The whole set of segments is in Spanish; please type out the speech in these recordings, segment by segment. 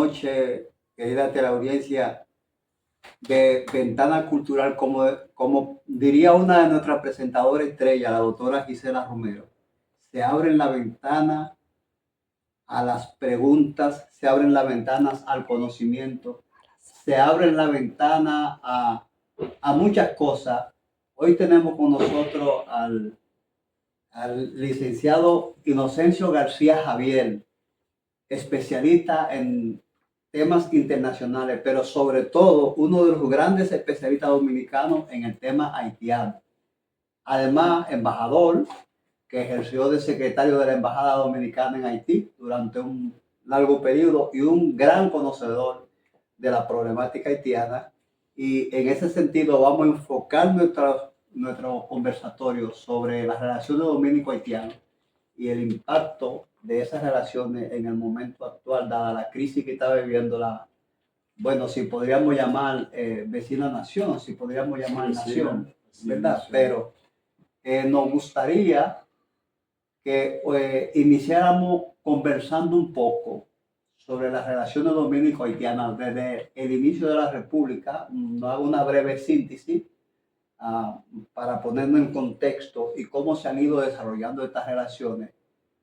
noche, querida teleaudiencia, de Ventana Cultural, como diría una de nuestras presentadoras estrella, la doctora Gisela Romero. Se abren la ventana a las preguntas, se abren las ventanas al conocimiento, se abren la ventana a muchas cosas. Hoy tenemos con nosotros al licenciado Inocencio García Javier, especialista en temas internacionales, pero sobre todo uno de los grandes especialistas dominicanos en el tema haitiano. Además, embajador que ejerció de secretario de la Embajada Dominicana en Haití durante un largo periodo y un gran conocedor de la problemática haitiana. Y en ese sentido vamos a enfocar nuestro conversatorio sobre las relaciones dominico-haitianas y el impacto de esas relaciones en el momento actual, dada la crisis que está viviendo bueno, si podríamos llamar vecina nación, si podríamos llamar nación, ¿verdad? Nación. Pero nos gustaría que iniciáramos conversando un poco sobre las relaciones dominico-haitianas desde el inicio de la República. Nos hago una breve síntesis para ponernos en contexto y cómo se han ido desarrollando estas relaciones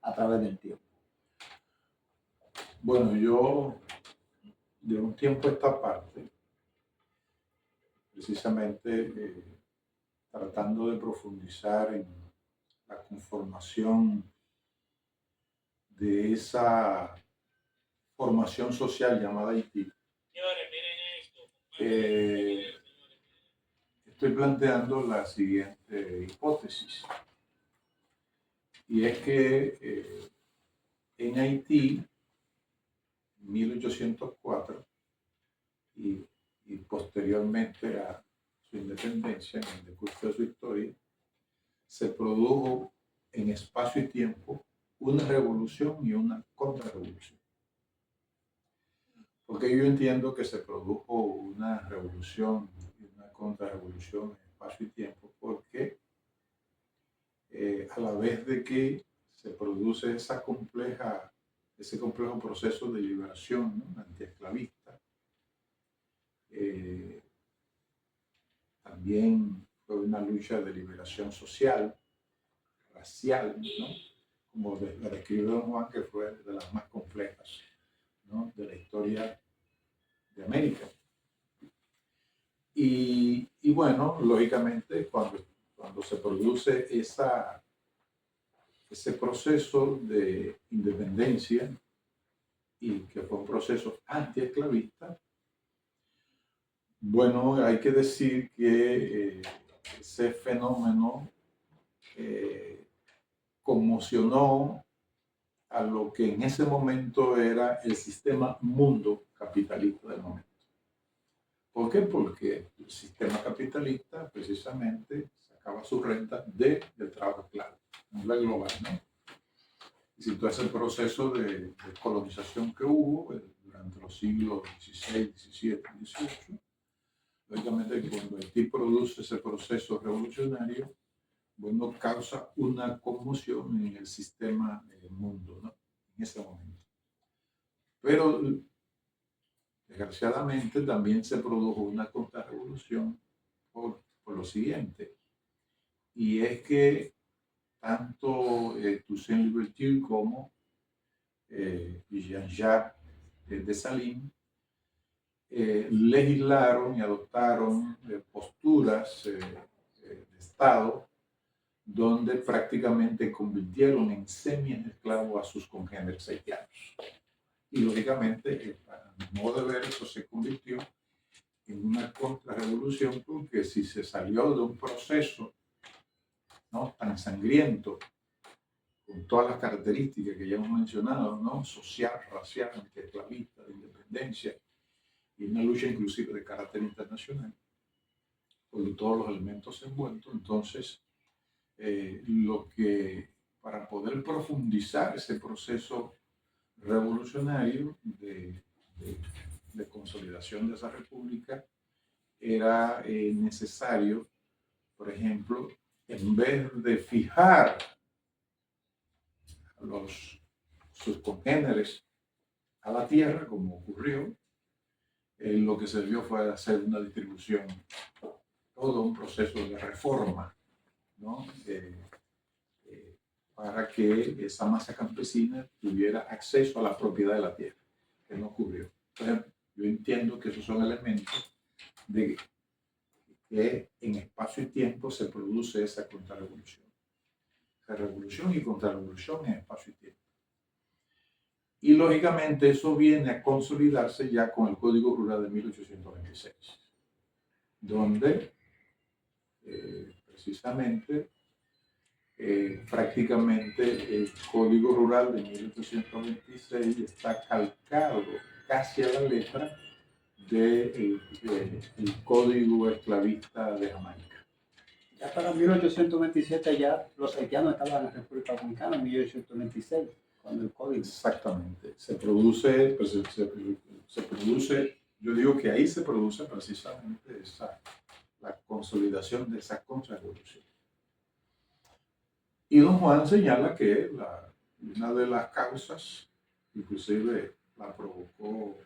a través del tiempo. Bueno, yo de un tiempo a esta parte, precisamente tratando de profundizar en la conformación de esa formación social llamada Haití, estoy planteando la siguiente hipótesis, y es que en Haití, 1804, y posteriormente a su independencia, en el decurso de su historia, se produjo en espacio y tiempo una revolución y una contrarrevolución. Porque yo entiendo que se produjo una revolución y una contrarrevolución en espacio y tiempo, porque a la vez de que se produce ese complejo proceso de liberación, ¿no?, antiesclavista, también fue una lucha de liberación social, racial, ¿no?, como la describe don Juan, que fue de las más complejas, ¿no?, de la historia de América. Y bueno, lógicamente, cuando se produce ese proceso de independencia, y que fue un proceso antiesclavista, bueno, hay que decir que ese fenómeno conmocionó a lo que en ese momento era el sistema mundo capitalista del momento. ¿Por qué? Porque el sistema capitalista precisamente sacaba su renta del trabajo esclavo a nivel global, ¿no? Y si tú haces el proceso de colonización que hubo durante los siglos XVI, XVII, XVIII, lógicamente cuando Haití produce ese proceso revolucionario, bueno, causa una conmoción en el sistema mundo, ¿no?, en ese momento. Pero desgraciadamente también se produjo una contrarrevolución por lo siguiente, y es que tanto Toussaint Louverture como Jean-Jacques Dessalines legislaron y adoptaron posturas de Estado donde prácticamente convirtieron en semi-esclavos a sus congéneres haitianos. Y lógicamente, a mi modo de ver, eso se convirtió en una contrarrevolución, porque si se salió de un proceso, ¿no?, tan sangriento, con todas las características que ya hemos mencionado, ¿no?, social, racial, antiesclavista, de independencia, y una lucha inclusive de carácter internacional, con todos los elementos envueltos, entonces, para poder profundizar ese proceso revolucionario de consolidación de esa república, era necesario, por ejemplo, en vez de fijar sus congéneres a la tierra, como ocurrió, lo que se dio fue hacer una distribución, todo un proceso de reforma, ¿no? Para que esa masa campesina tuviera acceso a la propiedad de la tierra, que no ocurrió. Entonces, yo entiendo que esos son elementos de que en espacio y tiempo se produce esa contrarrevolución. Esa revolución y contrarrevolución en espacio y tiempo. Y lógicamente eso viene a consolidarse ya con el Código Rural de 1826, donde precisamente prácticamente el Código Rural de 1826 está calcado casi a la letra del Código Esclavista de Jamaica. Ya para 1827 ya los haitianos estaban en la República Dominicana, en 1826, cuando el código. Exactamente. Se produce, pues, se produce, yo digo que ahí se produce precisamente la consolidación de esa contrarrevolución. Y don Juan señala que una de las causas, inclusive la provocó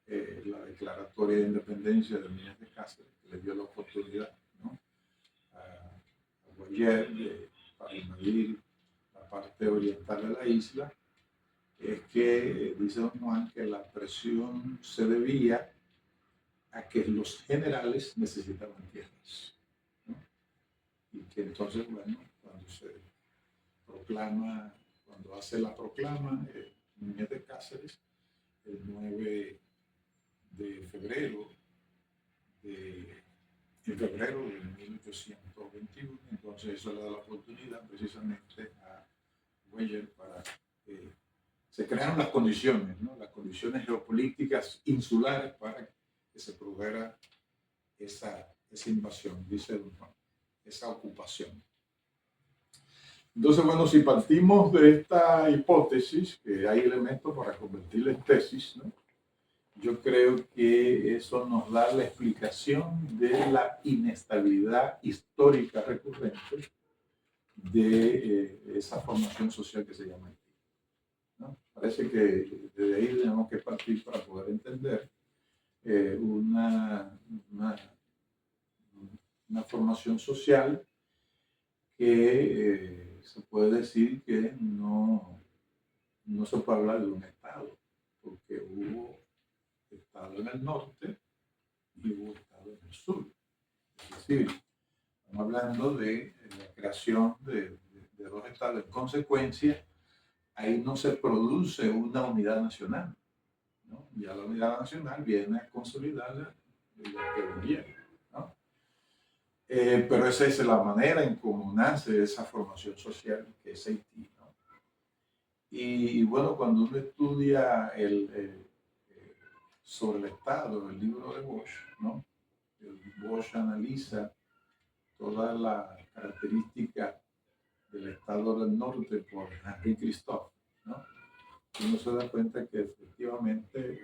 la declaratoria de independencia de Núñez de Cáceres, que le dio la oportunidad, ¿no?, a Guayer para invadir la parte oriental de la isla, es que dice don Juan que la presión se debía a que los generales necesitaban tierras, ¿no? Y que entonces, bueno, cuando se proclama, cuando hace la proclama Núñez de Cáceres, el 9 de febrero de 1821, entonces eso le da la oportunidad precisamente a Weyer para que se crearon las condiciones, ¿no?, las condiciones geopolíticas insulares para que se produjera esa invasión, dice don Juan, esa ocupación. Entonces, bueno, si partimos de esta hipótesis, que hay elementos para convertirla en tesis, ¿no?, yo creo que eso nos da la explicación de la inestabilidad histórica recurrente de esa formación social que se llama Haití, ¿no? Parece que desde ahí tenemos que partir para poder entender una formación social que se puede decir que no se puede hablar de un Estado, porque hubo Estado en el norte y hubo Estado en el sur. Es decir, estamos hablando de la creación de dos estados. En consecuencia, ahí no se produce una unidad nacional, ¿no? Ya la unidad nacional viene a consolidar lo que venía, ¿no? Pero esa es la manera en cómo nace esa formación social que es Haití, ¿no? Y bueno, cuando uno estudia sobre el Estado, el libro de Bosch, ¿no?, Bosch analiza todas las características del Estado del Norte por Henri Christophe, ¿no? Uno se da cuenta que efectivamente,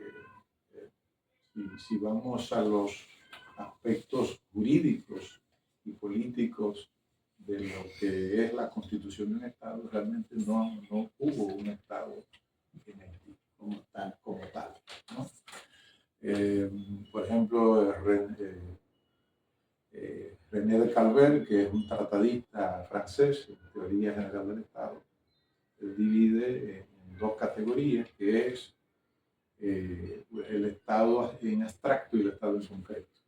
si vamos a los aspectos jurídicos y políticos de lo que es la constitución de un Estado, realmente no hubo un Estado en Haití como tal, ¿no? Por ejemplo, René de Calvert, que es un tratadista francés en teoría general del Estado, él divide en dos categorías, que es el Estado en abstracto y el Estado en concreto.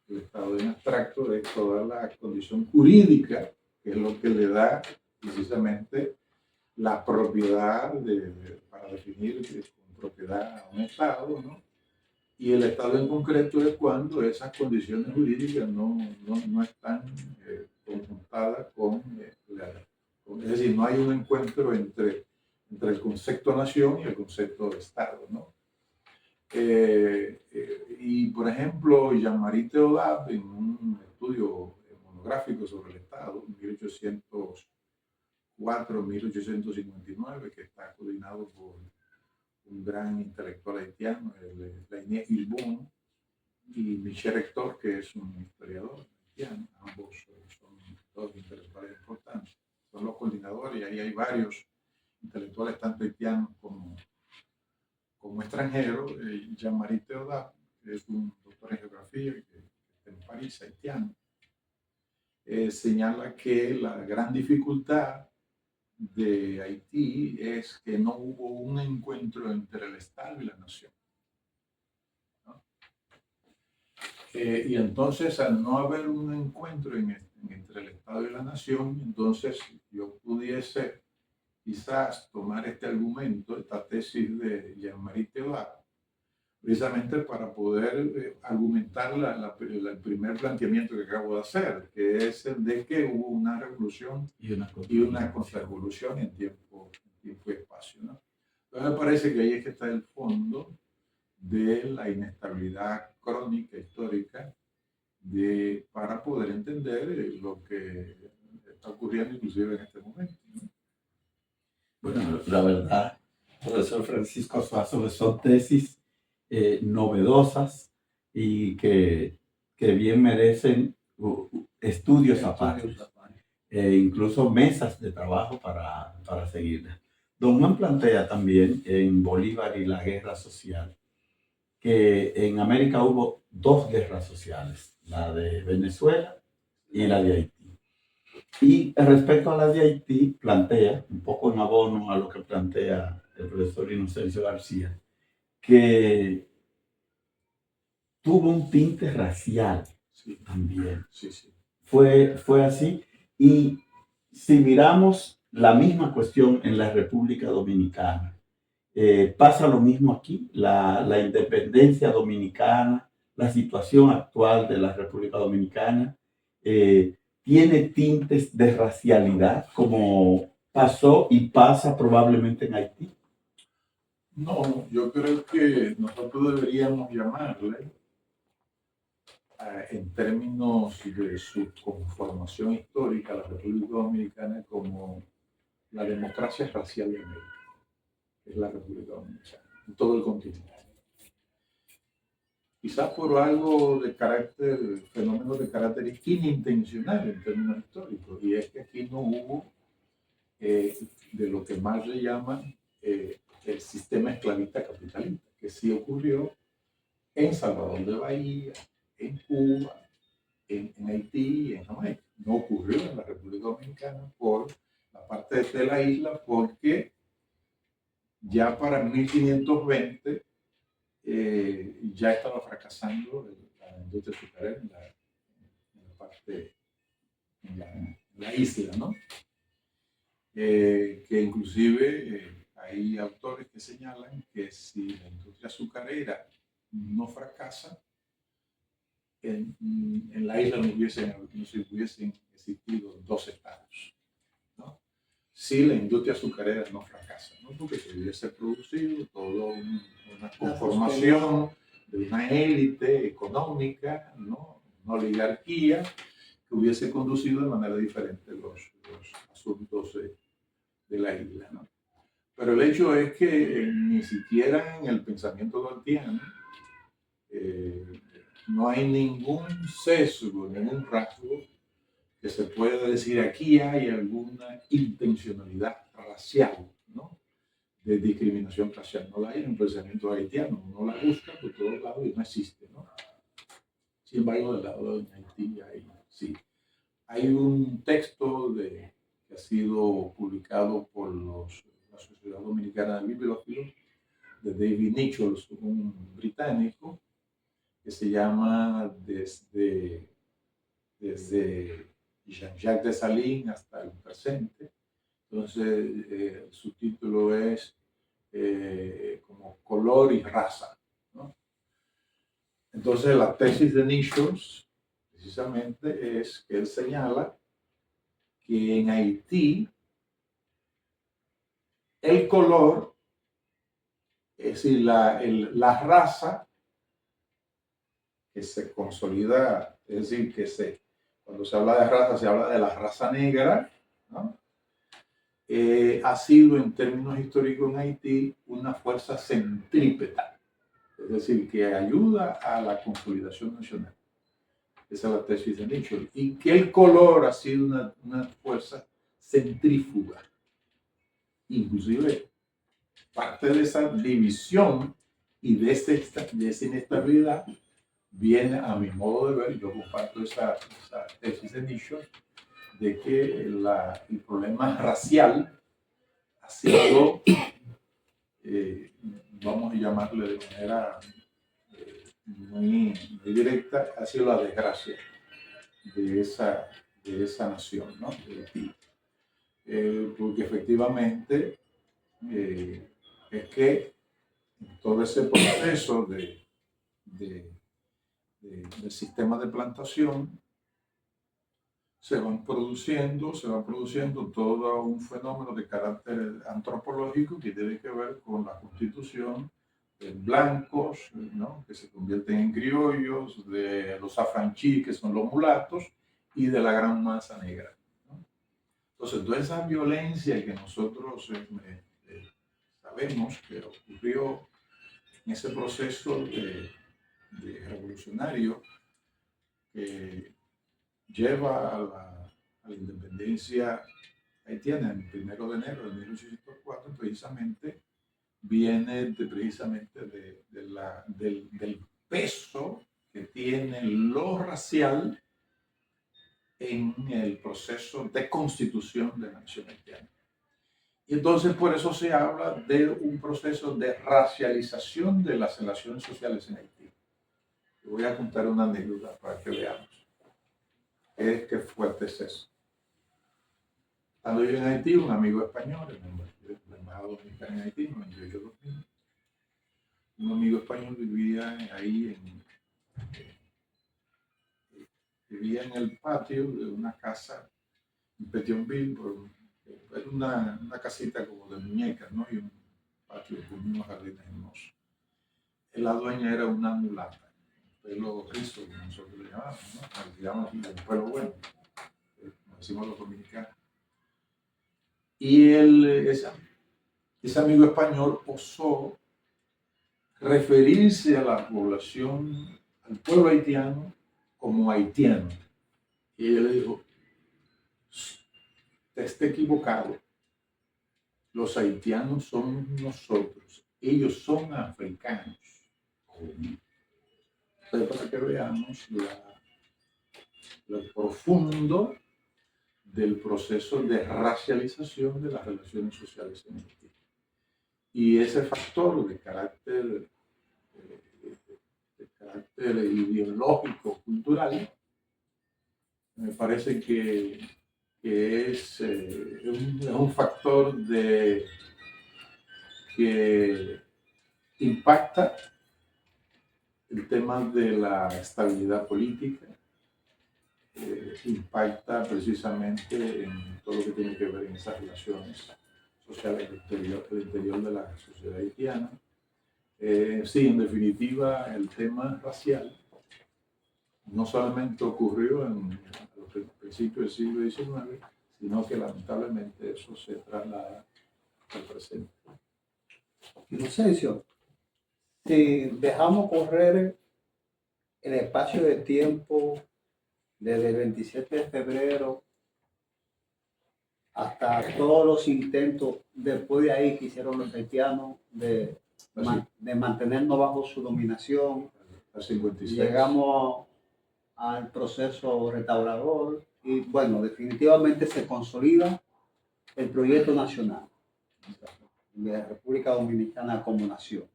El Estado en abstracto es toda la condición jurídica, que es lo que le da precisamente la propiedad para definir con propiedad a un Estado, ¿no? Y el Estado en concreto es cuando esas condiciones jurídicas no están conjuntadas es decir, no hay un encuentro entre el concepto nación y el concepto de Estado, ¿no? Y por ejemplo, Jean-Marie Theodat, en un estudio monográfico sobre el Estado, 1804-1859, que está coordinado por un gran intelectual haitiano, Lainé Ilbon, y Michel Hector, que es un historiador haitiano. Ambos son dos intelectuales importantes. Son los coordinadores y ahí hay varios intelectuales, tanto haitianos como como extranjero, Jean-Marie Theodat, que es un doctor en geografía que está en París, haitiano, señala que la gran dificultad de Haití es que no hubo un encuentro entre el Estado y la nación, ¿no? Y entonces, al no haber un encuentro entre el Estado y la nación, entonces yo pudiese quizás tomar este argumento, esta tesis de Jean-Marie Theodat, precisamente para poder argumentar el primer planteamiento que acabo de hacer, que es el de que hubo una revolución y una contrarrevolución en tiempo y espacio, ¿no? Entonces me parece que ahí es que está el fondo de la inestabilidad crónica histórica para poder entender lo que está ocurriendo inclusive en este momento, ¿no? Bueno, la verdad, profesor Francisco Suazo, son tesis novedosas y que bien merecen estudios aparte, incluso mesas de trabajo para seguirlas. Don Juan plantea también en Bolívar y la guerra social que en América hubo dos guerras sociales, la de Venezuela y la de Haití. Y respecto a la de Haití, plantea, un poco en abono a lo que plantea el profesor Inocencio García, que tuvo un tinte racial también. Sí, sí. Fue así. Y si miramos la misma cuestión en la República Dominicana, pasa lo mismo aquí, la independencia dominicana, la situación actual de la República Dominicana, tiene tintes de racialidad, como pasó y pasa probablemente en Haití. No, yo creo que nosotros deberíamos llamarle, en términos de su conformación histórica, la República Dominicana como la democracia racial de América, que es la República Dominicana, en todo el continente. Quizás por algo de carácter, fenómenos de carácter inintencional en términos históricos, y es que aquí no hubo de lo que más le llaman el sistema esclavista capitalista, que sí ocurrió en Salvador de Bahía, en Cuba, en Haití y en Jamaica. No ocurrió en la República Dominicana por la parte de la isla, porque ya para 1520 ya estaba fracasando la industria azucarera en la parte, en la isla, ¿no? Que inclusive hay autores que señalan que si la industria azucarera no fracasa, en la isla no hubiesen existido dos estados, ¿no? Si la industria azucarera no fracasa, ¿no? Porque se hubiese producido toda una conformación de una élite económica, ¿no? Una oligarquía que hubiese conducido de manera diferente los asuntos de la isla, ¿no? Pero el hecho es que ni siquiera en el pensamiento kantiano no hay ningún sesgo, ningún rasgo que se pueda decir aquí hay alguna intencionalidad racial, ¿no? De discriminación racial. No la hay en el pensamiento haitiano, uno la busca por todos lados y no existe, ¿no? Sin embargo, del lado de Haití sí. Hay un texto que ha sido publicado por la Sociedad Dominicana de Bibliófilos, de David Nichols, un británico, que se llama Desde Jean-Jacques Dessalines hasta el presente. Entonces, su título es como Color y Raza, ¿no? Entonces, la tesis de Nichols, precisamente, es que él señala que en Haití el color, es decir, la raza que se consolida, es decir, cuando se habla de raza, se habla de la raza negra, ¿no? Ha sido en términos históricos en Haití una fuerza centrípeta, es decir, que ayuda a la consolidación nacional. Esa es la tesis de Nichols. Y que el color ha sido una fuerza centrífuga. Inclusive parte de esa división y de esa inestabilidad viene, a mi modo de ver, yo comparto esa tesis de Nietzsche, de que el problema racial ha sido, vamos a llamarle de manera muy directa, ha sido la desgracia de esa nación, ¿no? De Haití. Porque efectivamente es que todo ese proceso del sistema de plantación se va produciendo todo un fenómeno de carácter antropológico que tiene que ver con la constitución de blancos, ¿no? Que se convierten en criollos, de los afranchí, que son los mulatos, y de la gran masa negra, ¿no? Entonces, toda esa violencia que nosotros sabemos que ocurrió en ese proceso de revolucionario que lleva a la independencia haitiana el 1 de enero de 1804, precisamente viene del peso que tiene lo racial en el proceso de constitución de la nación haitiana. Y entonces por eso se habla de un proceso de racialización de las relaciones sociales en Haití. Voy a contar una anécdota para que veamos qué fuerte es eso. Cuando yo en Haití, un amigo español, la embajada dominicana en Haití, en 98-2000, un amigo español vivía ahí vivía en el patio de una casa en Petionville, era una casita como de muñecas, ¿no? Y un patio con unos jardines hermosos. La dueña era una mulata, pelo rizo, como nosotros le llamamos, ¿no? Le llamamos el pelo bueno, como decimos los dominicanos. Y ese amigo español osó referirse a la población, al pueblo haitiano, como haitiano. Y él le dijo, usted está equivocado. Los haitianos somos nosotros. Ellos son africanos. Entonces, para que veamos lo profundo del proceso de racialización de las relaciones sociales en Haití. Y ese factor de carácter ideológico, cultural, me parece que es un factor que impacta el tema de la estabilidad política, impacta precisamente en todo lo que tiene que ver en esas relaciones sociales del interior de la sociedad haitiana. Sí, en definitiva, el tema racial no solamente ocurrió en los principios del siglo XIX, sino que lamentablemente eso se traslada al presente. Inocencio, si dejamos correr el espacio de tiempo desde el 27 de febrero hasta todos los intentos después de ahí que hicieron los haitianos de mantenernos bajo su dominación, Al 56. llegamos al proceso restaurador y bueno, definitivamente se consolida el proyecto nacional de la República Dominicana como nación.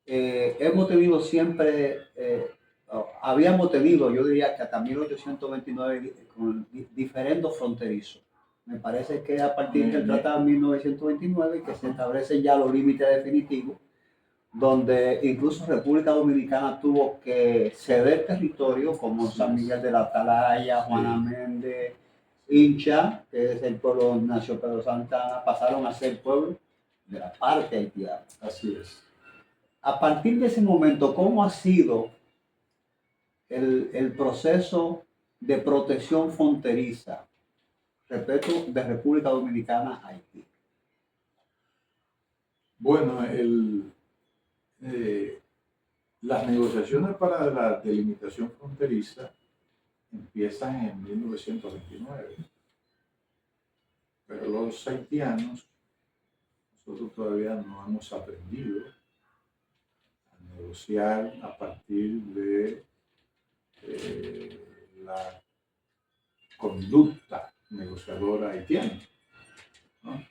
Hemos tenido siempre, habíamos tenido, yo diría que hasta 1829, con diferendos fronterizos. Me parece que a partir del Tratado de 1929 que se establecen ya los límites definitivos, donde incluso República Dominicana tuvo que ceder territorio como San Miguel de la Atalaya, Juana Méndez, Hincha, que es el pueblo nació Pedro Santana, pasaron a ser pueblo de la parte haitiana. Así es. A partir de ese momento, ¿cómo ha sido el proceso de protección fronteriza respecto de República Dominicana a Haití? Bueno, las negociaciones para la delimitación fronteriza empiezan en 1929, pero los haitianos, nosotros todavía no hemos aprendido a negociar a partir de la conducta negociadora haitiana, ¿no?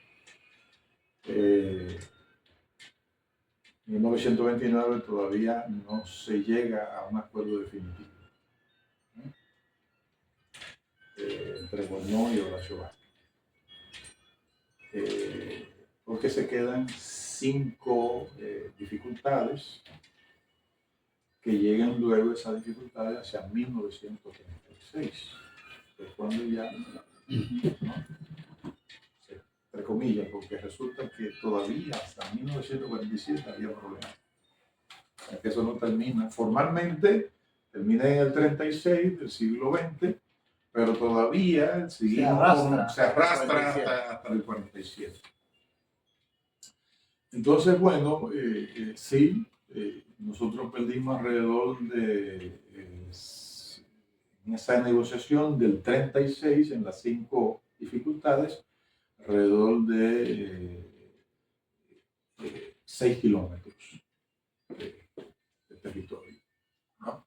En 1929 todavía no se llega a un acuerdo definitivo, ¿no? Entre Bono y Horacio Vázquez. Porque se quedan 5 dificultades que llegan luego esas dificultades hacia 1936, que es cuando ya, ¿no? Entre comillas, porque resulta que todavía hasta 1947 había problemas. O sea, que eso no termina. Formalmente termina en el 36 del siglo XX, pero todavía seguimos se arrastra hasta el 47. Entonces, bueno, sí, nosotros perdimos alrededor de, en esa negociación del 36, en las 5 dificultades, alrededor de 6 kilómetros de territorio, ¿no?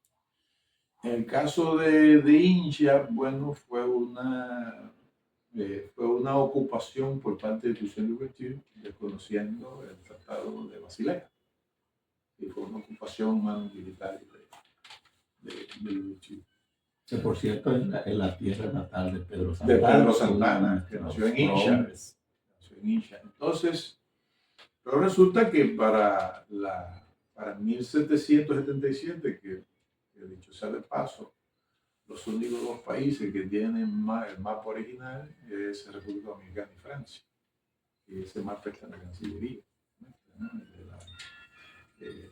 En el caso de India, bueno, fue una ocupación por parte de Toussaint Louverture, desconociendo el Tratado de Basilea, y fue una ocupación más militar de Louverture. Que por cierto es la tierra natal de Pedro Santana. De Pedro Santana, que nació en Incha. Entonces, pero resulta que para 1777, que dicho sea de paso, los únicos 2 países que tienen el mapa original es República Dominicana y Francia. Y ese mapa está en la Cancillería, ¿no? En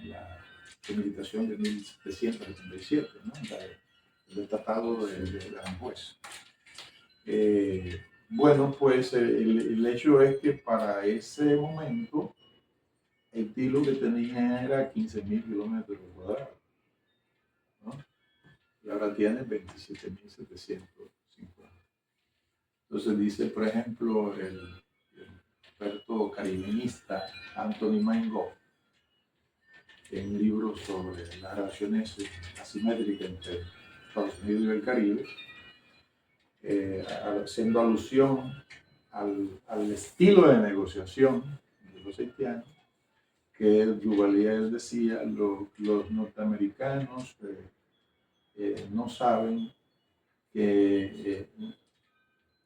la meditación de 1777, ¿no? El Tratado de Aranjuez. Bueno, pues el hecho es que para ese momento el tilo que tenía era 15.000 kilómetros cuadrados, ¿no? Y ahora tiene 27.750. Entonces dice, por ejemplo, el experto caribeñista Anthony Mango, en un libro sobre las relaciones asimétricas entre Estados Unidos y el Caribe, haciendo alusión al estilo de negociación de los haitianos, que Duvalier decía, los norteamericanos no saben que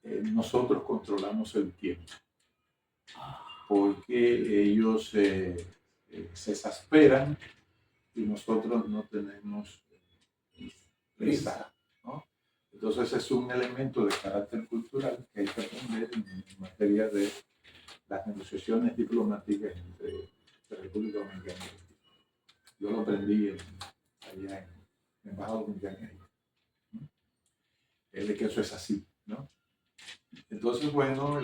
nosotros controlamos el tiempo, porque ellos se exasperan y nosotros no tenemos prisa, ¿no? Entonces es un elemento de carácter cultural que hay que aprender en materia de las negociaciones diplomáticas entre República Dominicana y Haití. Yo lo aprendí allá en la Embajada Dominicana en Haití, ¿no? De que eso es así, ¿no? Entonces, bueno,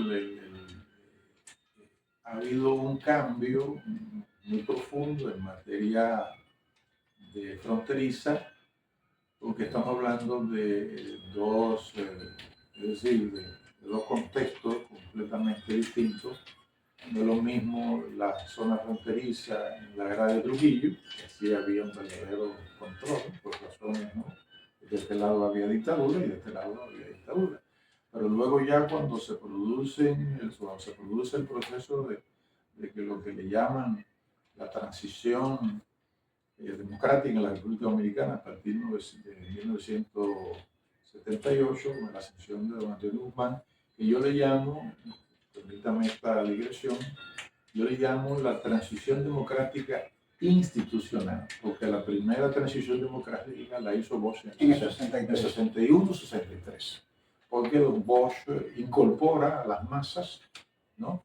ha habido un cambio muy profundo en materia de fronteriza, porque estamos hablando de 2, es decir, de 2 contextos completamente distintos. No es lo mismo la zona fronteriza en la guerra de Trujillo, que sí había un verdadero control por razones, ¿no? De este lado había dictadura y de este lado había dictadura. Pero luego ya cuando se produce el proceso de que lo que le llaman la transición democrática en la República Dominicana a partir de 1978, con la ascensión de don Antonio Guzmán, que yo le llamo, permítame esta digresión, yo le llamo la transición democrática institucional, porque la primera transición democrática la hizo Bosch en el 61-63, porque Bosch incorpora a las masas, ¿no?,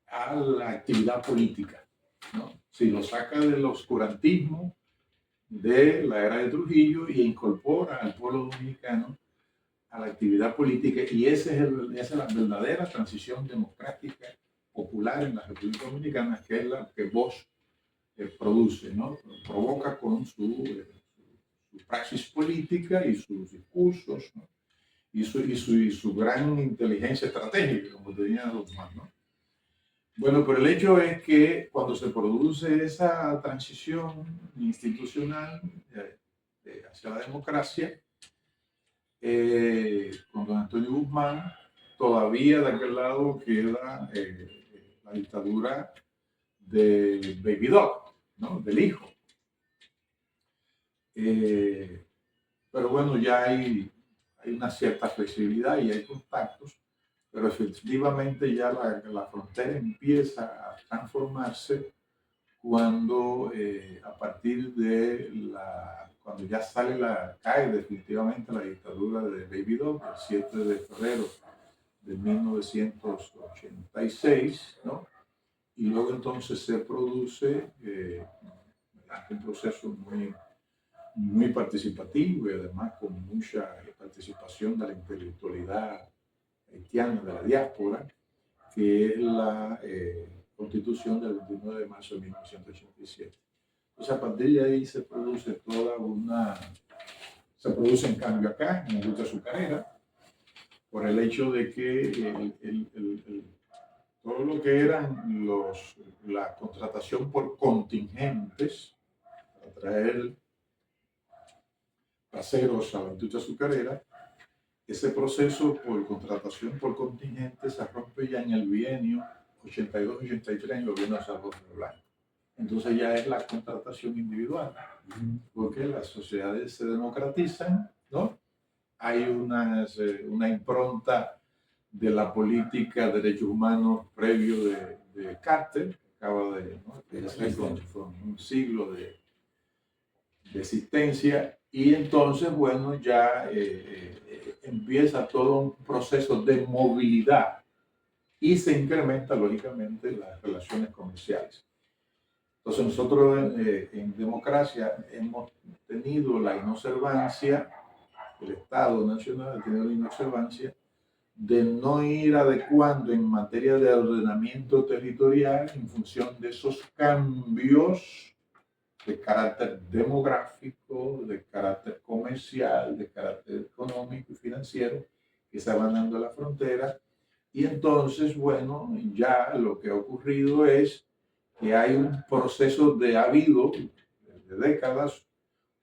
a la actividad política, ¿no? Si lo saca del oscurantismo de la era de Trujillo y incorpora al pueblo dominicano a la actividad política, y esa es la verdadera transición democrática popular en la República Dominicana, que es la que Bosch produce, ¿no? Provoca con su praxis política y sus discursos, ¿no?, y su gran inteligencia estratégica, como tenía Guzmán, ¿no? Bueno, pero el hecho es que cuando se produce esa transición institucional hacia la democracia, con don Antonio Guzmán, todavía de aquel lado queda la dictadura de Baby Doc, ¿no? Del hijo. Pero bueno, ya hay una cierta flexibilidad y hay contactos, pero efectivamente ya la frontera empieza a transformarse cuando a partir de cuando ya cae definitivamente la dictadura de Baby Doc, el 7 de febrero de 1986, ¿no? Y luego entonces se produce un proceso muy participativo y además con mucha participación de la intelectualidad haitiana, de la diáspora, que es la Constitución del 29 de marzo de 1987. Entonces, a partir de ahí se produce un cambio acá, en la industria azucarera, por el hecho de que todo lo que eran la contratación por contingentes, para traer aceros a la industria azucarera, ese proceso por contratación por contingentes se rompe ya en el bienio 82-83 en el gobierno de Salvador Blanco. Entonces ya es la contratación individual, porque las sociedades se democratizan, ¿no? Hay una impronta de la política de derechos humanos previo de Carter, que acaba de hacer con un siglo de existencia, y entonces, bueno, ya empieza todo un proceso de movilidad y se incrementa lógicamente las relaciones comerciales. Entonces nosotros en democracia hemos tenido la inobservancia, el Estado Nacional ha tenido la inobservancia de no ir adecuando en materia de ordenamiento territorial en función de esos cambios de carácter demográfico, de carácter comercial, de carácter económico y financiero que se van dando a la frontera. Y entonces, bueno, ya lo que ha ocurrido es que hay un proceso de décadas,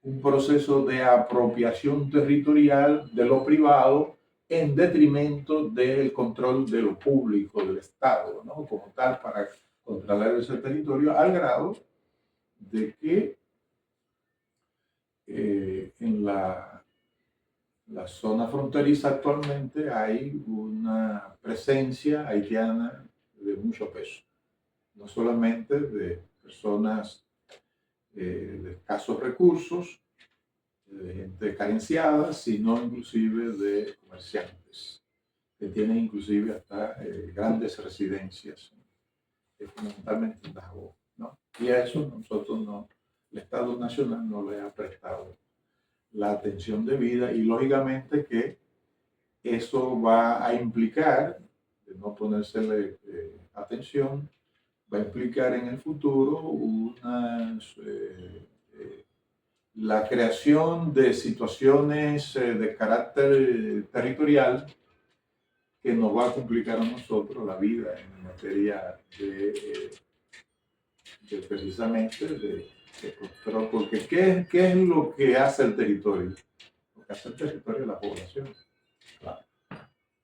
un proceso de apropiación territorial de lo privado en detrimento del control de lo público, del Estado, ¿no? Como tal, para controlar ese territorio, al grado de que en la zona fronteriza actualmente hay una presencia haitiana de mucho peso, no solamente de personas de escasos recursos, de gente carenciada, sino inclusive de comerciantes, que tienen inclusive hasta grandes residencias, fundamentalmente en Dajabón, ¿no? Y a eso nosotros no, el Estado Nacional no le ha prestado la atención debida y lógicamente que eso va a implicar, de no ponérsele atención, va a implicar en el futuro la creación de situaciones de carácter territorial que nos va a complicar a nosotros la vida en materia de precisamente de control, porque ¿qué es lo que hace el territorio? Lo que hace el territorio es la población,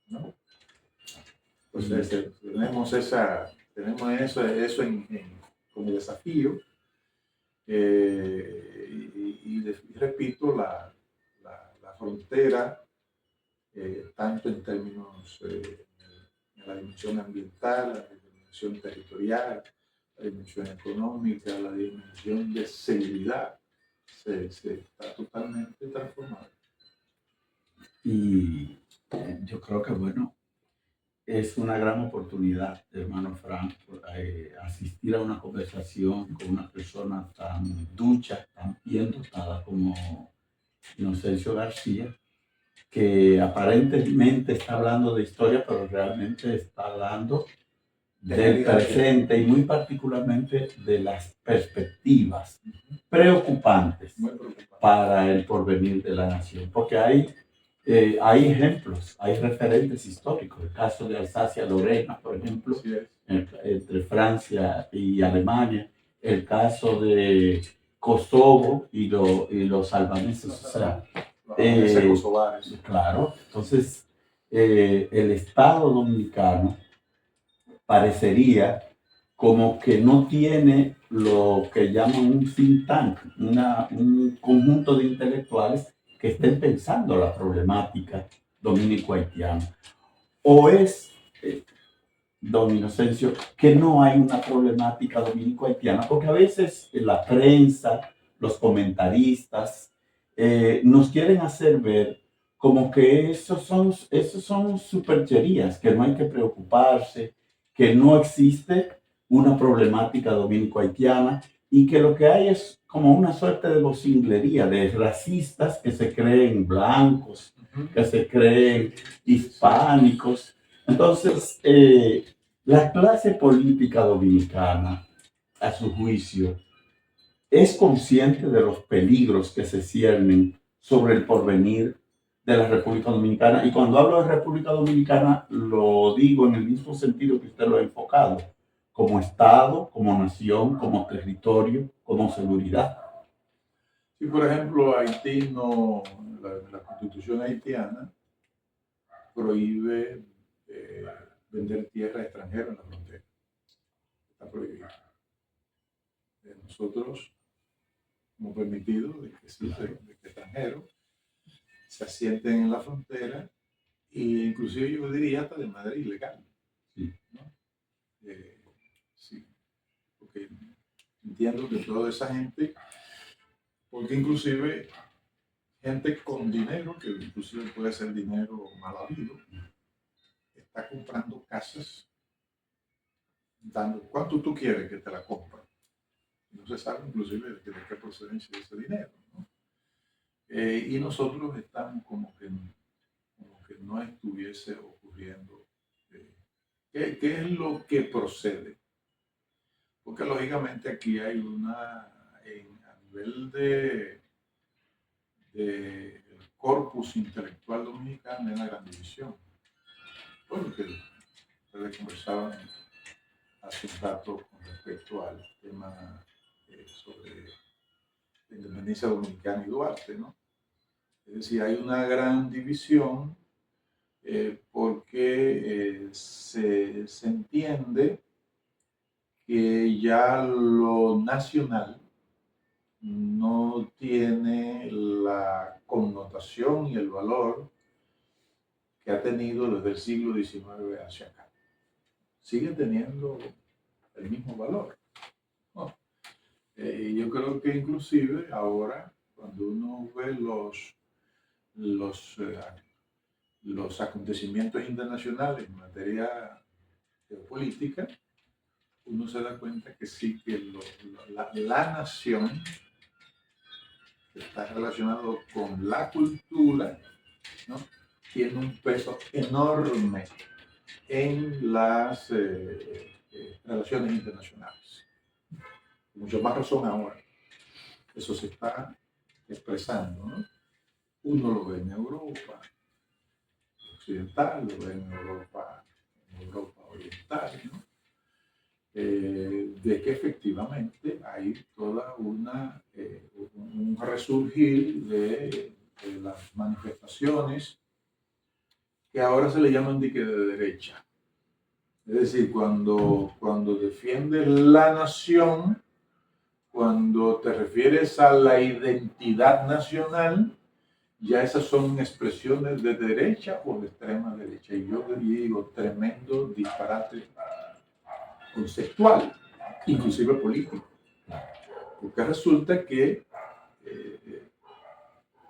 ¿no? Entonces tenemos eso como desafío y repito, la frontera, tanto en términos de la dimensión ambiental, la dimensión territorial, la dimensión económica, la dimensión de seguridad, se está totalmente transformada. Y yo creo que, bueno, es una gran oportunidad, hermano Frank, asistir a una conversación con una persona tan ducha, tan bien dotada como Inocencio García, que aparentemente está hablando de historia, pero realmente está hablando del presente y muy particularmente de las perspectivas preocupantes para el porvenir de la nación, porque hay Hay ejemplos, hay referentes históricos. El caso de Alsacia-Lorena, por ejemplo, Así es. entre Francia y Alemania. El caso de Kosovo y los albaneses. O sea, Ese kosovares. claro. Entonces, el Estado dominicano parecería como que no tiene lo que llaman un think tank, un conjunto de intelectuales que estén pensando la problemática dominico-haitiana. O es, don Inocencio, que no hay una problemática dominico-haitiana, porque a veces la prensa, los comentaristas, nos quieren hacer ver como que esos son supercherías, que no hay que preocuparse, que no existe una problemática dominico-haitiana y que lo que hay es como una suerte de vocinglería de racistas que se creen blancos, que se creen hispánicos. Entonces, la clase política dominicana, a su juicio, es consciente de los peligros que se ciernen sobre el porvenir de la República Dominicana. Y cuando hablo de República Dominicana, lo digo en el mismo sentido que usted lo ha enfocado, como Estado, como nación, como territorio, como seguridad. Si, por ejemplo, Haití no, la constitución haitiana prohíbe vender tierra a extranjeros en la frontera. Está prohibido. Nosotros hemos permitido de que extranjeros se asienten en la frontera e inclusive yo diría hasta de manera ilegal. Sí. ¿No? Sí, porque entiendo que toda esa gente, porque inclusive gente con dinero, que inclusive puede ser dinero mal habido, está comprando casas, dando cuánto tú quieres que te la compren. No se sabe inclusive de qué procedencia es ese dinero, ¿no? Y nosotros estamos como que no estuviese ocurriendo. ¿Qué es lo que procede? Porque lógicamente aquí hay a nivel de el corpus intelectual dominicano, hay una gran división. Bueno, que ustedes conversaban hace un rato con respecto al tema sobre la independencia dominicana y Duarte, ¿no? Es decir, hay una gran división porque se entiende que ya lo nacional no tiene la connotación y el valor que ha tenido desde el siglo XIX hacia acá. Sigue teniendo el mismo valor, ¿no? Yo creo que inclusive ahora, cuando uno ve los acontecimientos internacionales en materia geopolítica, uno se da cuenta que sí que la nación está relacionado con la cultura, ¿no? Tiene un peso enorme en las relaciones internacionales. Mucho más razón ahora. Eso se está expresando, ¿no? Uno lo ve en Europa occidental, lo ve en Europa oriental, ¿no? De que efectivamente hay toda un resurgir de las manifestaciones que ahora se le llaman dique de derecha. Es decir, cuando defiendes la nación, cuando te refieres a la identidad nacional, ya esas son expresiones de derecha o de extrema derecha. Y yo digo, tremendo disparate conceptual, inclusive político. Porque resulta que,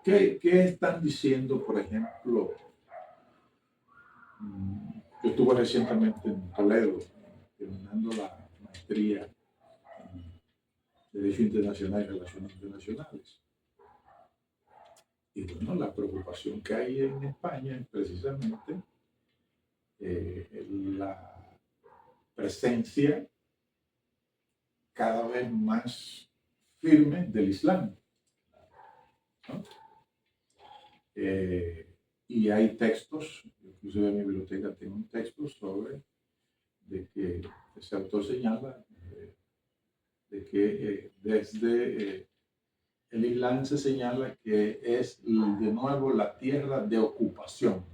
¿qué están diciendo, por ejemplo? Yo estuve recientemente en Toledo, terminando la maestría en Derecho Internacional y Relaciones Internacionales. Y bueno, la preocupación que hay en España es precisamente la presencia cada vez más firme del Islam, ¿no? Y hay textos, inclusive en mi biblioteca tengo un texto sobre de que ese autor señala de que desde el Islam se señala que es de nuevo la tierra de ocupación.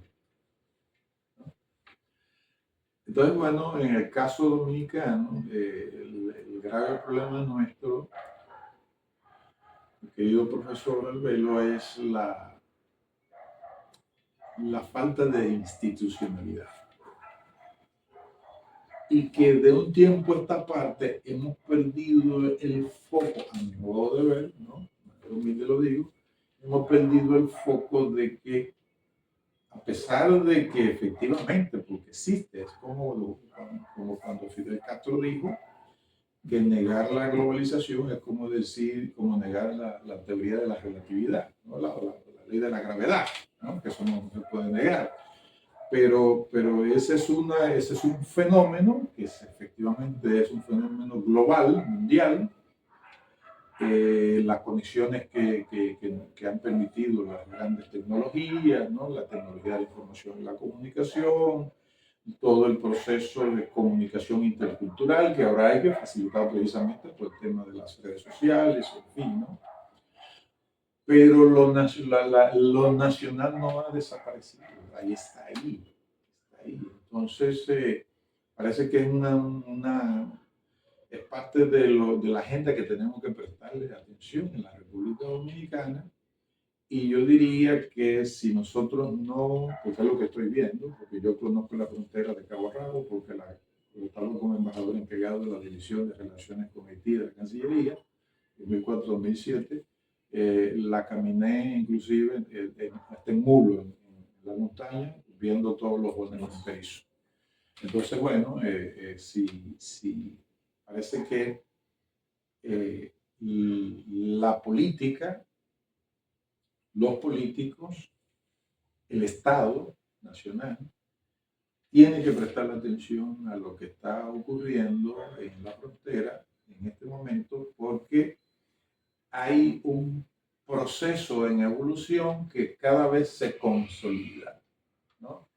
Entonces, bueno, en el caso dominicano, el grave problema nuestro, mi querido profesor Albelo, es la falta de institucionalidad. Y que de un tiempo a esta parte hemos perdido el foco, a mi modo de ver, ¿no? Humilde lo digo, hemos perdido el foco de que, a pesar de que efectivamente, porque existe, es como cuando Fidel Castro dijo que negar la globalización es como decir, como negar la teoría de la relatividad, ¿no? La ley de la gravedad, ¿no? Que eso no se puede negar. Pero ese es un fenómeno que efectivamente es un fenómeno global, mundial. Las conexiones que han permitido las grandes tecnologías, ¿no? La tecnología de la información y la comunicación, todo el proceso de comunicación intercultural que ahora hay que facilitar precisamente por el tema de las redes sociales, en fin, ¿no? Pero lo nacional no ha desaparecido, ahí está ahí. Entonces, parece que es parte de la agenda que tenemos que prestarle atención en la República Dominicana. Y yo diría que si nosotros no, porque es lo que estoy viendo, porque yo conozco la frontera de Cabo Rabo, porque estaba como embajador encargado de la División de Relaciones con Haití de la Cancillería, en 2004-2007, la caminé inclusive hasta en Mulo, en la montaña, viendo todos los bordes fronterizos. Entonces, bueno, si parece que la política, los políticos, el Estado nacional, tiene que prestar atención a lo que está ocurriendo en la frontera en este momento, porque hay un proceso en evolución que cada vez se consolida, ¿no?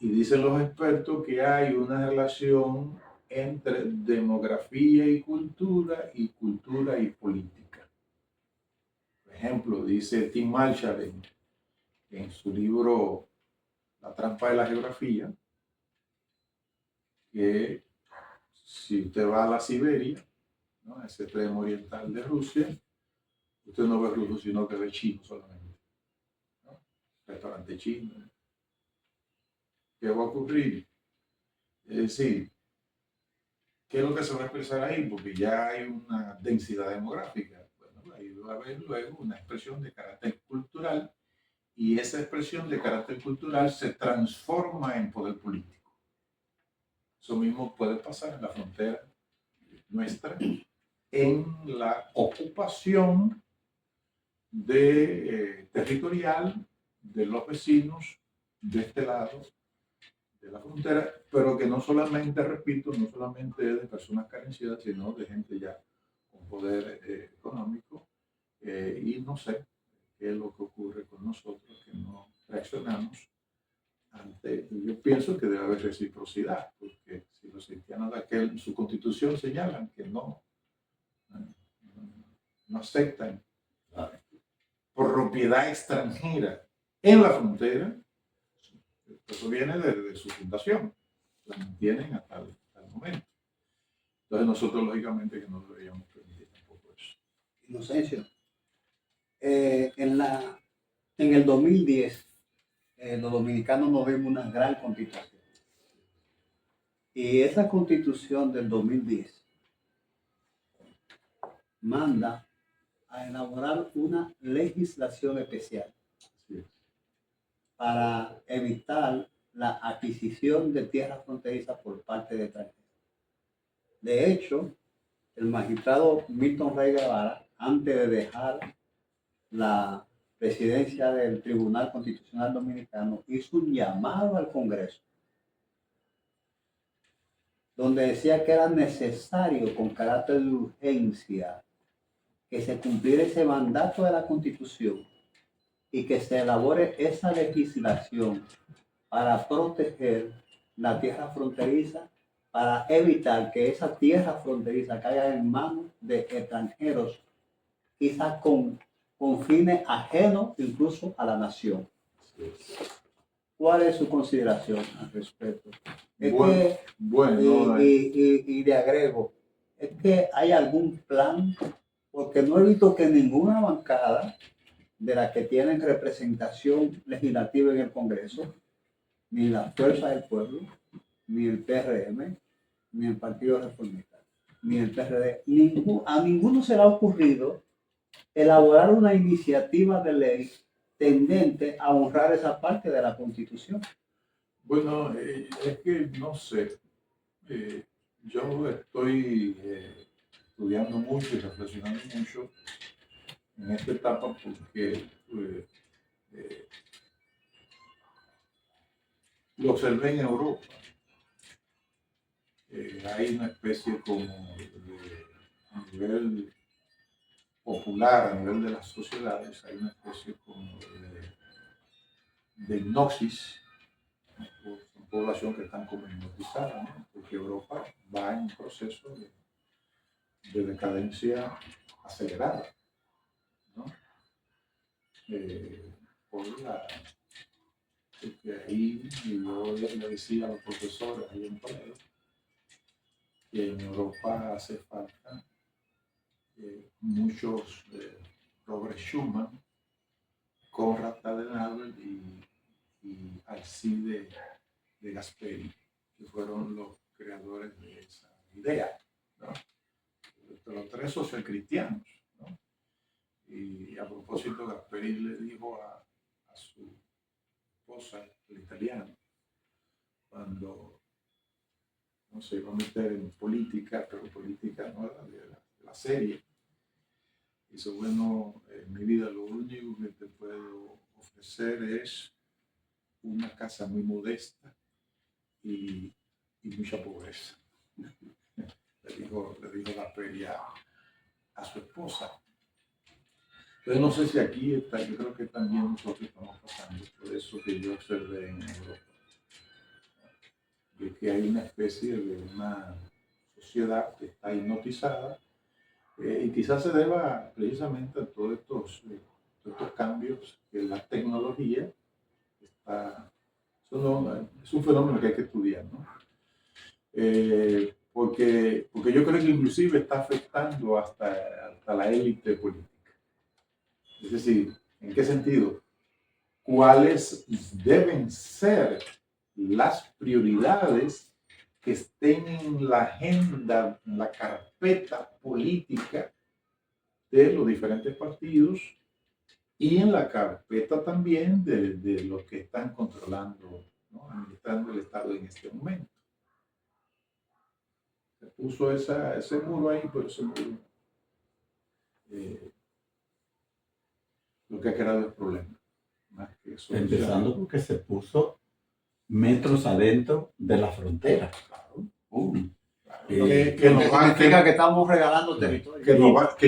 Y dicen los expertos que hay una relación entre demografía y cultura y política. Por ejemplo, dice Tim Marshall en su libro La trampa de la geografía, que si usted va a la Siberia, ¿no? A ese extremo oriental de Rusia, usted no ve ruso, sino que ve chino solamente, ¿no? Restaurante chino. ¿Qué va a ocurrir? Es decir, ¿qué es lo que se va a expresar ahí? Porque ya hay una densidad demográfica. Bueno, ahí va a haber luego una expresión de carácter cultural y esa expresión de carácter cultural se transforma en poder político. Eso mismo puede pasar en la frontera nuestra, en la ocupación territorial de los vecinos de este lado de la frontera, pero que no solamente, repito, no solamente es de personas carenciadas, sino de gente ya con poder económico, y no sé qué es lo que ocurre con nosotros, que no reaccionamos ante. Yo pienso que debe haber reciprocidad, porque si los cristianos de su constitución señalan que no aceptan propiedad extranjera en la frontera, eso viene desde su fundación, la mantienen hasta el momento. Entonces nosotros lógicamente que no deberíamos permitir tampoco eso. Inocencio, en el 2010 los dominicanos nos vimos una gran constitución. Y esa constitución del 2010 manda a elaborar una legislación especial para evitar la adquisición de tierras fronterizas por parte de extranjeros. De hecho, el magistrado Milton Rey Guevara, antes de dejar la presidencia del Tribunal Constitucional Dominicano, hizo un llamado al Congreso donde decía que era necesario con carácter de urgencia que se cumpliera ese mandato de la Constitución y que se elabore esa legislación para proteger la tierra fronteriza, para evitar que esa tierra fronteriza caiga en manos de extranjeros, quizás con fines ajenos incluso a la nación. ¿Cuál es su consideración al respecto? Es y le agrego, es que hay algún plan, porque no he visto que ninguna bancada de las que tienen representación legislativa en el Congreso, ni la Fuerza del Pueblo, ni el PRM, ni el Partido Reformista, ni el PRD, a ninguno se le ha ocurrido elaborar una iniciativa de ley tendente a honrar esa parte de la Constitución. Bueno, es que no sé, yo estoy estudiando mucho y reflexionando mucho en esta etapa porque lo observé en Europa. Hay una especie como a nivel popular, a nivel de las sociedades, hay una especie como de hipnosis, son población que están como hipnotizadas, ¿no? Porque Europa va en un proceso de decadencia acelerada, ¿no? Porque ahí yo le decía a los profesores ahí en Toledo que en Europa hace falta muchos Robert Schuman, Konrad Adenauer y Alcide de Gasperi, que fueron los creadores de esa idea, ¿no? Los tres socialcristianos, ¿no? Y a propósito, Gasperi le dijo a su esposa, el italiano, cuando no se iba a meter en política, pero política no era de la serie. Dice, bueno, en mi vida lo único que te puedo ofrecer es una casa muy modesta y mucha pobreza. Le dijo Gasperi a su esposa. Entonces no sé si aquí está, yo creo que también nosotros estamos pasando por eso que yo observé en Europa, de que hay una especie de una sociedad que está hipnotizada y quizás se deba precisamente a todos estos cambios que la tecnología está, es un fenómeno que hay que estudiar, ¿no? Porque yo creo que inclusive está afectando hasta la élite política. Es decir, ¿en qué sentido? ¿Cuáles deben ser las prioridades que estén en la agenda, en la carpeta política de los diferentes partidos y en la carpeta también de los que están controlando, ¿no? Administrando el Estado en este momento? Se puso ese muro ahí, pero ese muro lo que ha creado es problema. Más que Empezando porque se puso metros adentro de la frontera. Claro. Claro. Que nos significa que estamos regalando territorio. Que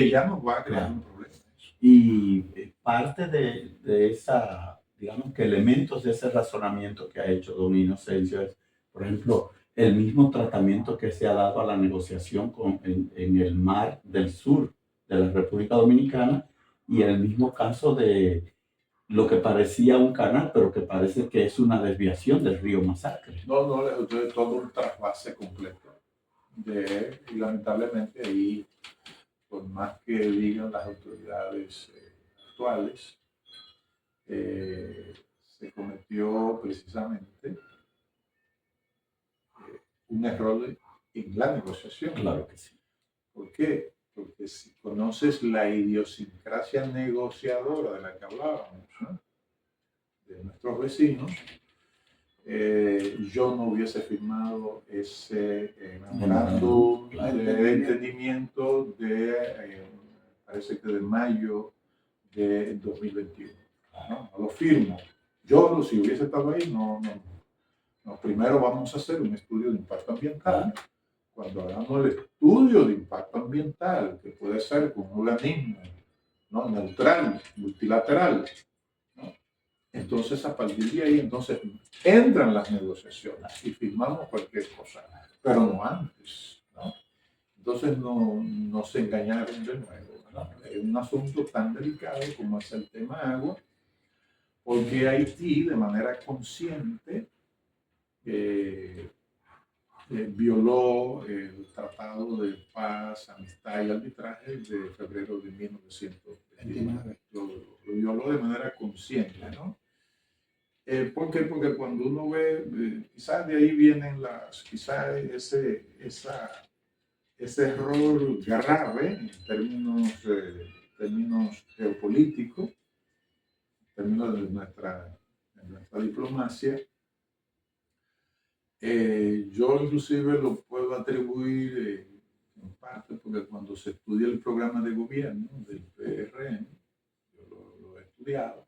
ya nos va a crear un problema. Y parte de esa, digamos que elementos de ese razonamiento que ha hecho don Inocencio es, por ejemplo, el mismo tratamiento que se ha dado a la negociación en el mar del sur de la República Dominicana y el mismo caso de lo que parecía un canal, pero que parece que es una desviación del río Masacre. No, es todo un trasvase completo. Y lamentablemente ahí, por más que digan las autoridades actuales, se cometió precisamente un error en la negociación. Claro que sí. ¿Por qué? Porque si conoces la idiosincrasia negociadora de la que hablábamos, ¿no? De nuestros vecinos, yo no hubiese firmado ese memorándum de entendimiento parece que de mayo de 2021. No lo firmo. Yo, si hubiese estado ahí, no. Primero vamos a hacer un estudio de impacto ambiental. Cuando hagamos el estudio de impacto ambiental, que puede ser con un organismo, ¿no?, neutral, multilateral, ¿no?, Entonces, a partir de ahí, entonces entran las negociaciones y firmamos cualquier cosa, pero no antes, ¿no? Entonces no se engañaron de nuevo, ¿no? Es un asunto tan delicado como es el tema agua, porque Haití de manera consciente violó el Tratado de Paz, Amistad y Arbitraje de febrero de 1929. Lo violó de manera consciente, ¿no? ¿Por qué? Porque cuando uno ve, quizás de ahí vienen quizás ese error grave en términos geopolíticos, en términos de nuestra diplomacia. Yo inclusive lo puedo atribuir en parte porque cuando se estudia el programa de gobierno del PRM, yo lo he estudiado,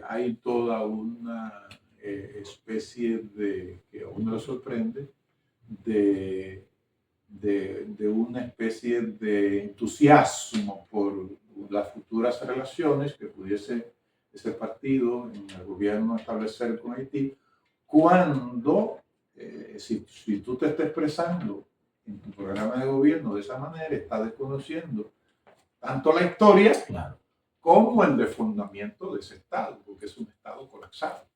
hay toda una especie que a uno le sorprende, de una especie de entusiasmo por las futuras relaciones que pudiese ese partido en el gobierno establecer con Haití, cuando, si tú te estás expresando en tu programa de gobierno de esa manera, estás desconociendo tanto la historia, claro, como el fundamento de ese Estado, porque es un Estado colapsado,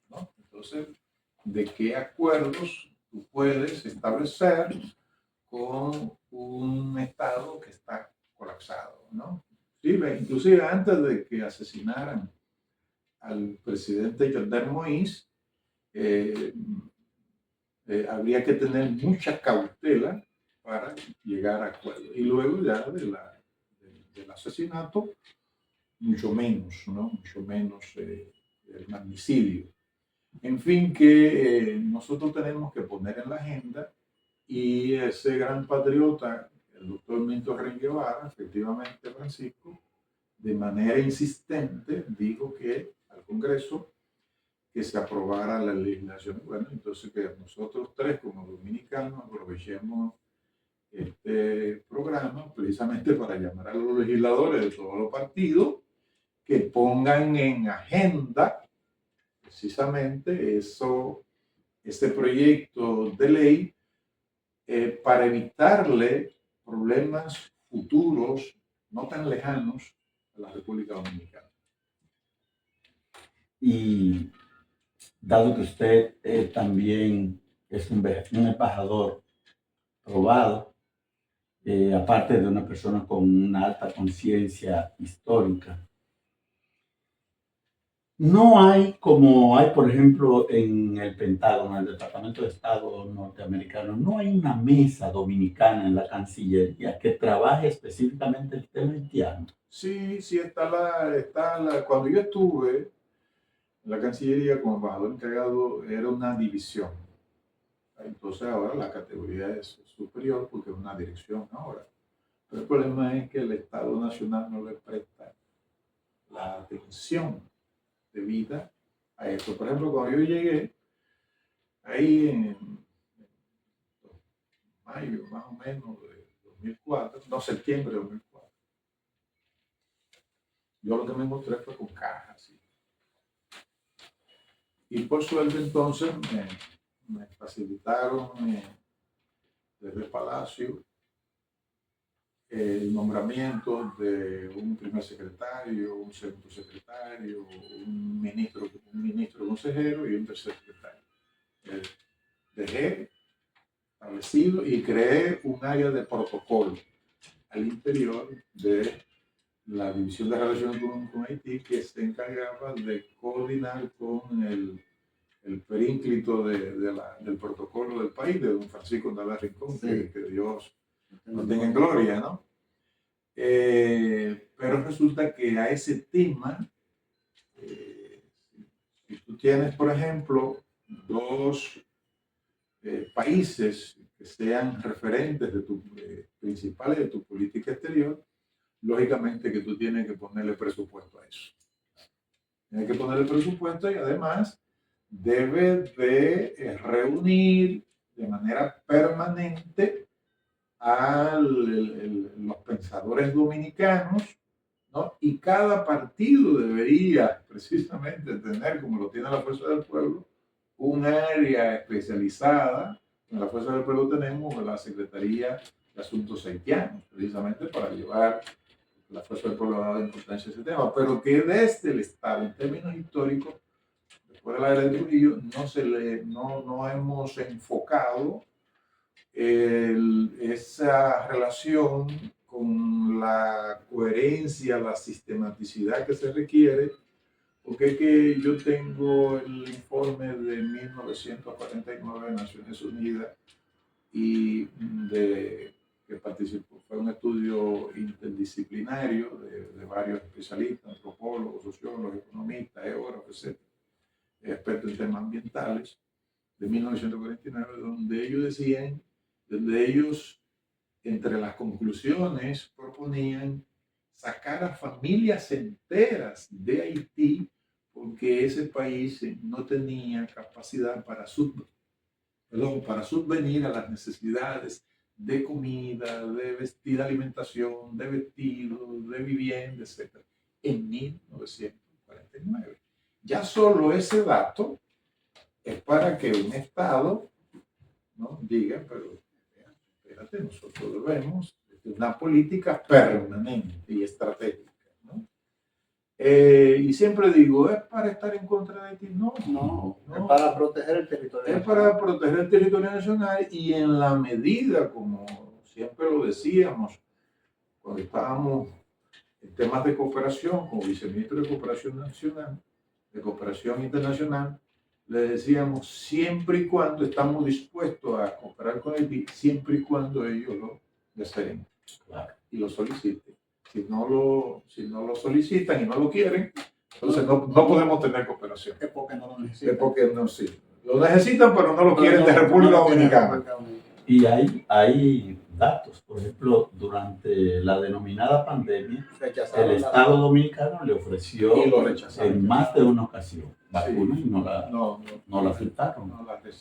¿no? Entonces, ¿de qué acuerdos tú puedes establecer con un Estado que está colapsado, ¿no? Sí, inclusive antes de que asesinaran al presidente Jovenel Moïse, habría que tener mucha cautela para llegar a acuerdos. Y luego ya del asesinato, mucho menos, ¿no? Mucho menos el magnicidio. En fin, que nosotros tenemos que poner en la agenda, y ese gran patriota, el doctor Minto Rey Guevara, efectivamente Francisco, de manera insistente dijo que al Congreso que se aprobara la legislación. Bueno, entonces que nosotros tres como dominicanos aprovechemos este programa precisamente para llamar a los legisladores de todos los partidos que pongan en agenda precisamente ese proyecto de ley para evitarle problemas futuros no tan lejanos a la República Dominicana. Y dado que usted también es un embajador probado, aparte de una persona con una alta conciencia histórica, no hay, como hay, por ejemplo, en el Pentágono, en el Departamento de Estado norteamericano, no hay una mesa dominicana en la Cancillería que trabaje específicamente el tema haitiano. Sí, cuando yo estuve en la Cancillería como embajador encargado, era una división. Entonces ahora la categoría es superior porque es una dirección ahora. Pero el problema es que el Estado Nacional no le presta la atención debida a eso. Por ejemplo, cuando yo llegué, ahí en mayo más o menos de 2004, no, septiembre de 2004, yo lo que me encontré fue con cajas. ¿Sí? Y por suerte entonces me facilitaron desde el Palacio el nombramiento de un primer secretario, un segundo secretario, un ministro consejero y un tercer secretario. Dejé establecido y creé un área de protocolo al interior de la División de Relaciones con Haití, que se encargaba de coordinar con el perínclito del protocolo del país, de don Francisco Ndala Rincón, sí, que Dios no tenga en gloria, ¿no? Pero resulta que a ese tema, si tú tienes, por ejemplo, dos países que sean referentes principales de tu política exterior, lógicamente que tú tienes que ponerle presupuesto a eso. Tienes que ponerle presupuesto y además debes de reunir de manera permanente a los pensadores dominicanos ¿no? Y cada partido debería precisamente tener, como lo tiene la Fuerza del Pueblo, un área especializada. En la Fuerza del Pueblo tenemos la Secretaría de Asuntos Haitianos, precisamente para llevar, la Fuerza del Pueblo ha dado importancia a ese tema, pero que desde el Estado, en términos históricos, después de la era de Trujillo, no hemos enfocado esa relación con la coherencia, la sistematicidad que se requiere, porque es que yo tengo el informe de 1949 de Naciones Unidas y que participó, fue un estudio interdisciplinario de varios especialistas, antropólogos, sociólogos, economistas, geógrafos, etc., expertos en temas ambientales, de 1949, donde ellos, entre las conclusiones, proponían sacar a familias enteras de Haití porque ese país no tenía capacidad para subvenir a las necesidades de comida, de vestir, alimentación, de vestido, de vivienda, etc. En 1949. Ya solo ese dato es para que un Estado, ¿no?, diga, pero espérate, nosotros debemos una política permanente y estratégica, ¿no? Y siempre digo, ¿es para estar en contra de ti? No, No, es para proteger el territorio. Es para proteger el territorio nacional y en la medida, como siempre lo decíamos, cuando estábamos en temas de cooperación, como viceministro de Cooperación Nacional, de Cooperación Internacional, le decíamos siempre y cuando estamos dispuestos a cooperar con Haití, siempre y cuando ellos lo deseen, claro, y lo soliciten. Si no lo solicitan y no lo quieren, entonces no podemos tener cooperación. Es porque no lo necesitan. Es porque no, sí. Lo necesitan, pero no lo quieren de República Dominicana. Y hay datos, por ejemplo, durante la denominada pandemia, el Estado Dominicano le ofreció en más de una ocasión vacunas y no la aceptaron.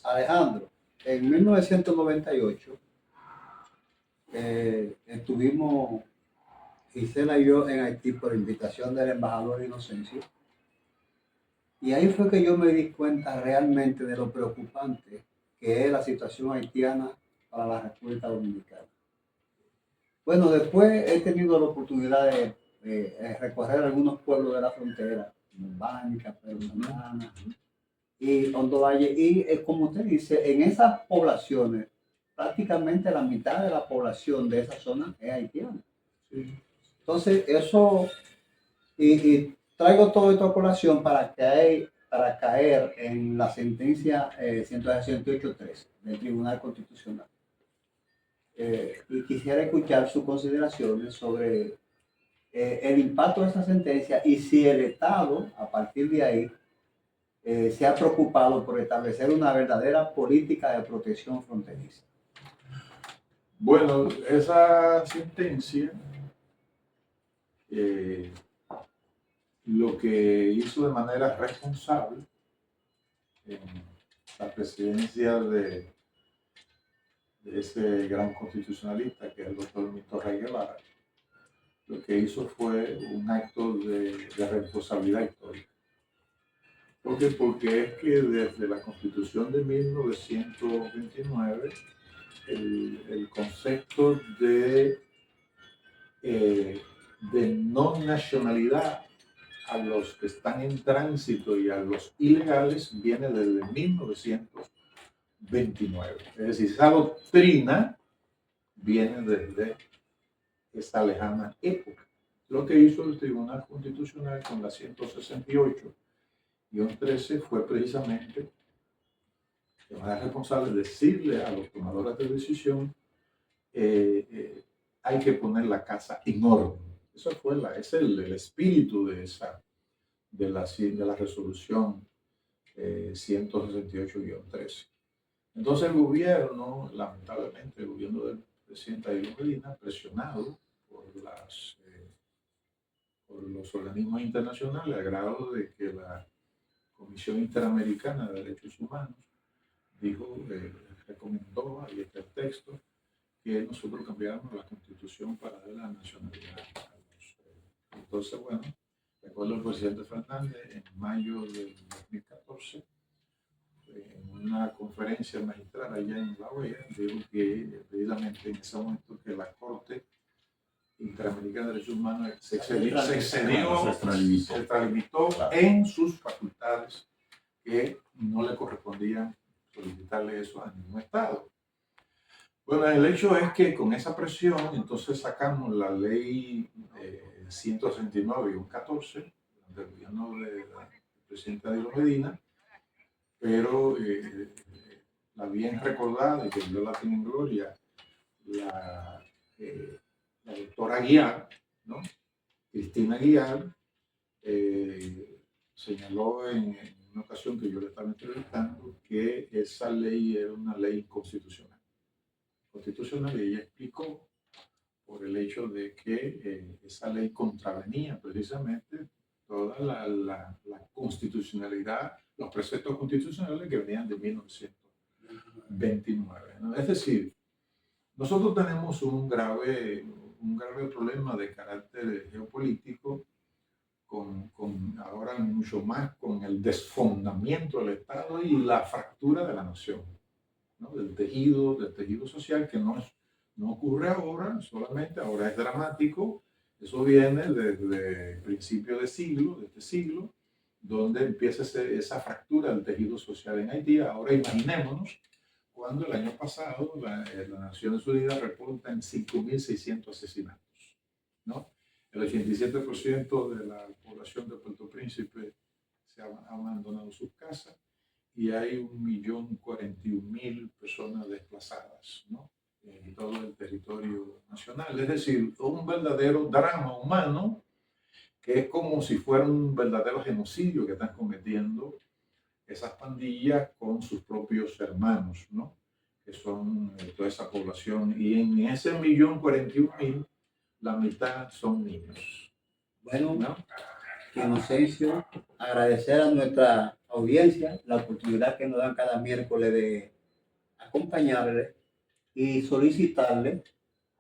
Alejandro, en 1998 estuvimos Gisela y yo en Haití por invitación del embajador Inocencio. Y ahí fue que yo me di cuenta realmente de lo preocupante que es la situación haitiana para la República Dominicana. Bueno, después he tenido la oportunidad de recorrer algunos pueblos de la frontera, como Bánica, Pedro Santana y Hondo Valle. Y como usted dice, en esas poblaciones, prácticamente la mitad de la población de esa zona es haitiana. Sí. Entonces, eso, y traigo todo esto a colación para caer en la sentencia 168.3 del Tribunal Constitucional. Y quisiera escuchar sus consideraciones sobre el impacto de esta sentencia y si el Estado, a partir de ahí, se ha preocupado por establecer una verdadera política de protección fronteriza. Bueno, esa sentencia lo que hizo de manera responsable en la presidencia de ese gran constitucionalista que es el doctor Víctor Rey Guevara, lo que hizo fue un acto de responsabilidad histórica. ¿Por qué? Porque es que desde la Constitución de 1929 el concepto de no nacionalidad a los que están en tránsito y a los ilegales viene desde 1929. Es decir, esa doctrina viene desde esta lejana época. Lo que hizo el Tribunal Constitucional con la 168-13 fue precisamente de manera responsable decirle a los tomadores de decisión hay que poner la casa en orden. Eso es el espíritu de la resolución 168-13. Entonces el gobierno, lamentablemente, el gobierno del presidente Danilo Medina, presionado por los organismos internacionales, al grado de que la Comisión Interamericana de Derechos Humanos recomendó, ahí está el texto, que nosotros cambiáramos la Constitución para dar la nacionalidad a los entonces, bueno, recuerdo el presidente Fernández en mayo del 2014, en una conferencia magistral allá en La OEA, dijo que precisamente en ese momento que la Corte Interamericana de Derechos Humanos se extralimitó Claro. en sus facultades, que no le correspondía solicitarle eso a ningún Estado. Bueno, el hecho es que con esa presión, entonces sacamos la ley 169-14 del gobierno del presidente Danilo Medina, pero la bien recordada, y que Dios la tenga en gloria, la doctora Aguiar, ¿no? Cristina Aguiar, señaló en una ocasión que yo le estaba entrevistando que esa ley era una ley constitucional. Y ella explicó por el hecho de que esa ley contravenía precisamente toda la constitucionalidad, los preceptos constitucionales que venían de 1929, ¿no? Es decir, nosotros tenemos un grave problema de carácter geopolítico, ahora mucho más con el desfondamiento del Estado y la fractura de la nación, ¿no? Del tejido social, que no ocurre ahora, solamente ahora es dramático. Eso viene desde el principio de este siglo, donde empieza esa fractura del tejido social en Haití. Ahora imaginémonos cuando el año pasado las Naciones Unidas reportan 5.600 asesinatos, ¿no? El 87% de la población de Puerto Príncipe se ha abandonado sus casas y hay 1.041.000 personas desplazadas, ¿no? En todo el territorio nacional. Es decir, un verdadero drama humano que es como si fuera un verdadero genocidio que están cometiendo esas pandillas con sus propios hermanos, ¿no? Que son toda esa población. Y en ese 1.041.000, la mitad son niños. Bueno, ¿No? que Inocencio, agradecer a nuestra audiencia la oportunidad que nos dan cada miércoles de acompañarle y solicitarle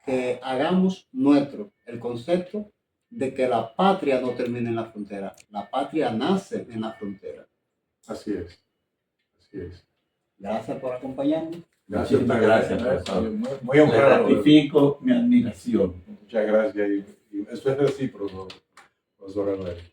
que hagamos nuestro el concepto de que la patria no termina en la frontera, la patria nace en la frontera. Así es. Así es. Gracias por acompañarnos. Muchísimas gracias, profesor. Muy Le honrado. ratifico mi admiración. Muchas gracias. Y eso es recíproco, profesor Álvarez.